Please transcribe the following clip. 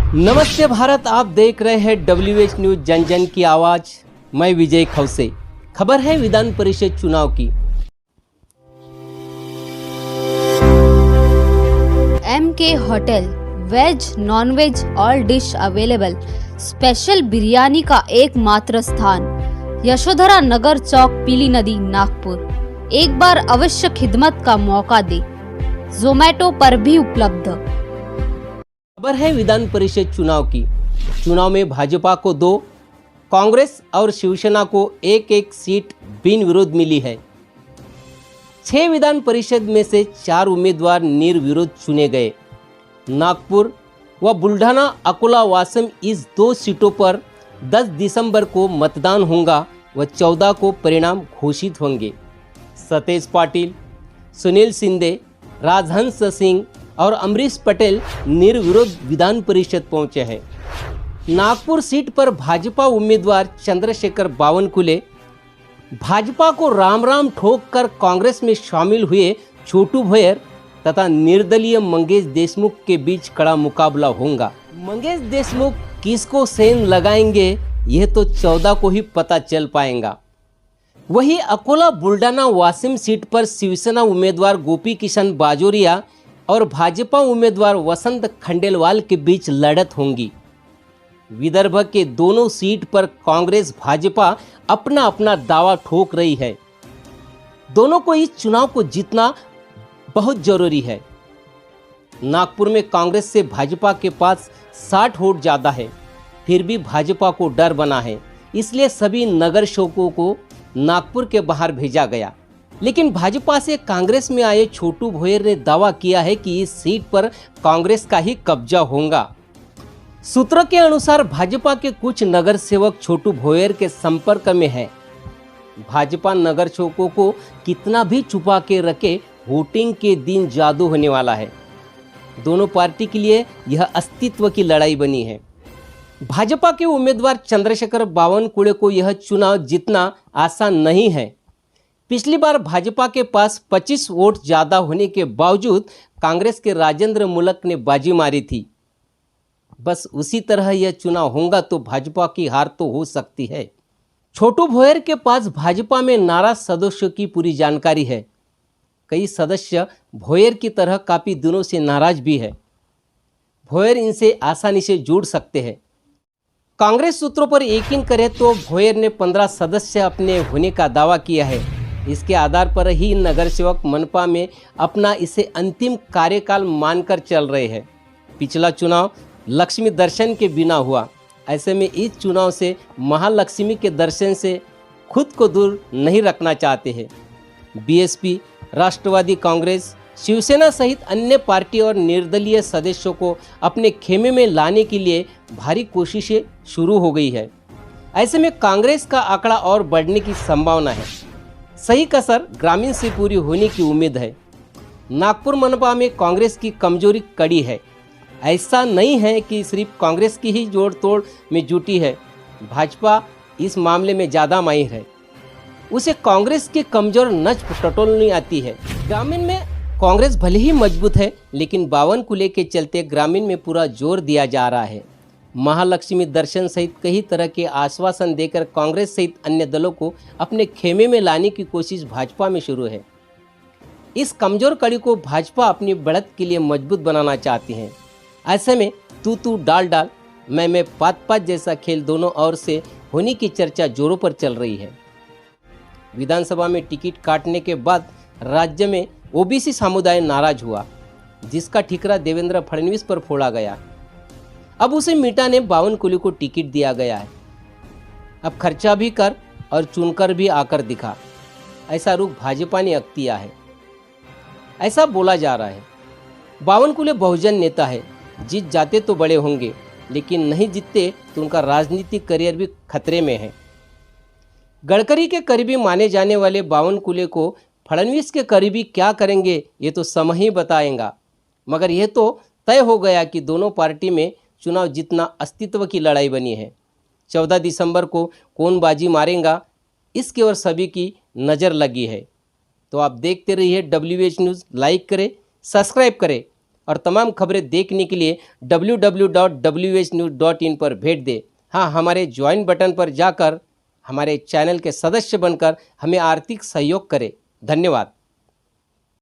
नमस्ते भारत, आप देख रहे हैं WH न्यूज जन जन की आवाज। मैं विजय खौसे। खबर है विधान परिषद चुनाव की। MK hotel, veg non veg all dish available. Special biryani का एकमात्र स्थान, यशोधरा नगर चौक, पीली नदी, नागपुर। एक बार अवश्य खिदमत का मौका दे। जोमैटो पर भी उपलब्ध। खबर है विधान परिषद चुनाव की। चुनाव में भाजपा को 2, कांग्रेस और शिवसेना को 1-1 सीट बिन विरोध मिली है। 6 विधान परिषद में से 4 उम्मीदवार निर्विरोध चुने गए। नागपुर व बुल्ढाना, अकोला, वासम इस 2 सीटों पर 10 दिसंबर को मतदान होगा व 14 को परिणाम घोषित होंगे। सतेज पाटिल, सुनील शिंदे, राजहंस सिंह और अमरीश पटेल निर्विरोध विधान परिषद पहुंचे हैं। नागपुर सीट पर भाजपा उम्मीदवार चंद्रशेखर बावनकुले भाजपा को राम राम ठोक कर कांग्रेस में शामिल हुए छोटू भोयर तथा निर्दलीय मंगेश देशमुख के बीच कड़ा मुकाबला होगा। मंगेश देशमुख किसको सेंध लगाएंगे यह तो 14 को ही पता चल पाएगा। वहीं अकोला, बुल्ढाना, वासिम सीट पर शिवसेना उम्मीदवार गोपी किशन बाजोरिया और भाजपा उम्मीदवार वसंत खंडेलवाल के बीच लड़त होंगी। विदर्भ के दोनों सीट पर कांग्रेस भाजपा अपना अपना दावा ठोक रही है। दोनों को इस चुनाव को जीतना बहुत जरूरी है। नागपुर में कांग्रेस से भाजपा के पास 60 वोट ज़्यादा है, फिर भी भाजपा को डर बना है, इसलिए सभी नगर सेवकों को नागपुर के बाहर भेजा गया। लेकिन भाजपा से कांग्रेस में आए छोटू भोयर ने दावा किया है कि इस सीट पर कांग्रेस का ही कब्जा होगा। सूत्रों के अनुसार भाजपा के कुछ नगर सेवक छोटू भोयर के संपर्क में हैं। भाजपा नगर सेवकों को कितना भी छुपा के रखे, वोटिंग के दिन जादू होने वाला है। दोनों पार्टी के लिए यह अस्तित्व की लड़ाई बनी है। भाजपा के उम्मीदवार चंद्रशेखर बावनकुले को यह चुनाव जीतना आसान नहीं है। पिछली बार भाजपा के पास 25 वोट ज़्यादा होने के बावजूद कांग्रेस के राजेंद्र मूलक ने बाजी मारी थी। बस उसी तरह यह चुनाव होगा तो भाजपा की हार तो हो सकती है। छोटू भोयर के पास भाजपा में नाराज सदस्यों की पूरी जानकारी है। कई सदस्य भोयर की तरह काफ़ी दिनों से नाराज भी है। भोयर इनसे आसानी से जुड़ सकते हैं। कांग्रेस सूत्रों पर यकीन करें तो भोयर ने 15 सदस्य अपने होने का दावा किया है। इसके आधार पर ही नगर सेवक मनपा में अपना इसे अंतिम कार्यकाल मानकर चल रहे हैं। पिछला चुनाव लक्ष्मी दर्शन के बिना हुआ, ऐसे में इस चुनाव से महालक्ष्मी के दर्शन से खुद को दूर नहीं रखना चाहते हैं। बीएसपी, राष्ट्रवादी कांग्रेस, शिवसेना सहित अन्य पार्टी और निर्दलीय सदस्यों को अपने खेमे में लाने के लिए भारी कोशिशें शुरू हो गई है। ऐसे में कांग्रेस का आंकड़ा और बढ़ने की संभावना है। सही कसर ग्रामीण से पूरी होने की उम्मीद है। नागपुर मनपा में कांग्रेस की कमजोरी कड़ी है। ऐसा नहीं है कि सिर्फ कांग्रेस की ही जोड़ तोड़ में जुटी है। भाजपा इस मामले में ज़्यादा माहिर है। उसे कांग्रेस की कमजोर नच टटोलनी आती है। ग्रामीण में कांग्रेस भले ही मजबूत है, लेकिन बावनकुले के चलते ग्रामीण में पूरा जोर दिया जा रहा है। महालक्ष्मी दर्शन सहित कई तरह के आश्वासन देकर कांग्रेस सहित अन्य दलों को अपने खेमे में लाने की कोशिश भाजपा में शुरू है। इस कमजोर कड़ी को भाजपा अपनी बढ़त के लिए मजबूत बनाना चाहती है। ऐसे में तू डाल डाल, मैं पात जैसा खेल दोनों ओर से होने की चर्चा जोरों पर चल रही है। विधानसभा में टिकट काटने के बाद राज्य में ओबीसी समुदाय नाराज हुआ, जिसका ठिकरा देवेंद्र फडणवीस पर फोड़ा गया। अब उसे मिटाने बावनकुले को टिकट दिया गया है। अब खर्चा भी कर और चुनकर भी आकर दिखा, ऐसा रुख भाजपा ने अख्तिया है। ऐसा बोला जा रहा है। बावनकुले बहुजन नेता है, जीत जाते तो बड़े होंगे, लेकिन नहीं जीतते तो उनका राजनीतिक करियर भी खतरे में है। गडकरी के करीबी माने जाने वाले बावनकुले को फडणवीस के करीबी क्या करेंगे ये तो समय ही बताएगा। मगर यह तो तय हो गया कि दोनों पार्टी में चुनाव जीतना अस्तित्व की लड़ाई बनी है। 14 दिसंबर को कौन बाजी मारेगा, इसकी ओर सभी की नज़र लगी है। तो आप देखते रहिए WH न्यूज़, लाइक करें, सब्सक्राइब करें और तमाम खबरें देखने के लिए www.whnews.in पर भेंट दें। हाँ, हमारे ज्वाइन बटन पर जाकर हमारे चैनल के सदस्य बनकर हमें आर्थिक सहयोग करें। धन्यवाद।